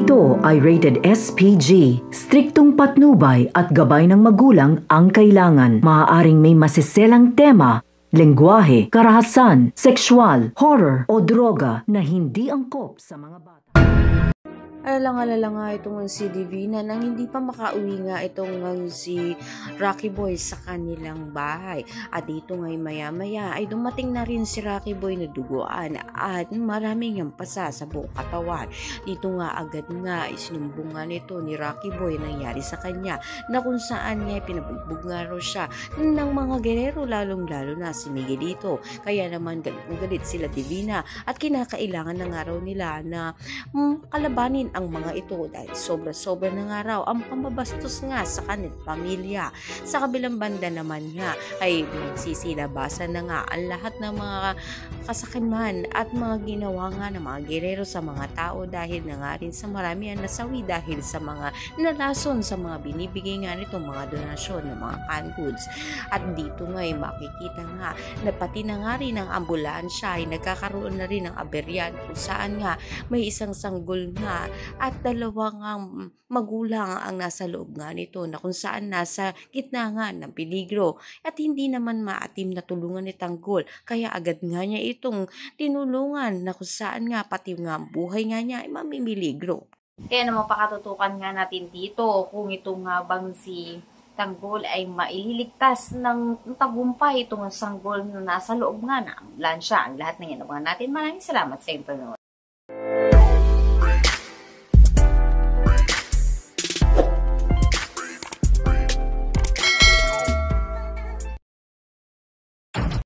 Ito ay rated SPG. Striktong patnubay at gabay ng magulang ang kailangan. Maaaring may masiselang tema, lengguwahe, karahasan, sexual, horror o droga na hindi angkop sa mga bata. Alala nga itong si Divina nang hindi pa makauwi nga itong si Rocky Boy sa kanilang bahay. At dito ngay maya-maya ay dumating na rin si Rocky Boy na duguan at maraming ang pasa sa buong katawan. Dito nga agad nga isinumbungan nito ni Rocky Boy nangyari sa kanya na kung saan niya pinabugbog nga raw siya ng mga gerero, lalong-lalo na si Miguelito. Kaya naman galit na galit sila Divina at kinakailangan na nga raw nila na kalabanin ang mga ito dahil sobra-sobra na nga raw ang pamabastos nga sa kanilang pamilya. Sa kabilang banda naman nga ay magsisilabasan na nga ang lahat ng mga kasakiman at mga ginawa nga ng mga gerero sa mga tao dahil na nga rin sa marami ang nasawi dahil sa mga nalason sa mga binibigay nga nitong mga donasyon ng mga canned goods. At dito nga ay makikita nga na pati na nga rin ang ambulansya ay nagkakaroon na rin ng aberyan kung saan nga may isang sanggol nga at dalawang magulang ang nasa loob nga nito na kung saan nasa gitna nga ng peligro at hindi naman maatim na tulungan ni Tanggol kaya agad nga niya itong tinulungan na kung saan nga pati nga buhay nga niya ay mamimiligro. Kaya naman pakatutukan nga natin dito kung ito nga bang si Tanggol ay maililigtas ng tagumpay itong sanggol na nasa loob nga na ambulansya. Ang lahat na yan naman natin. Maraming salamat sa inyo.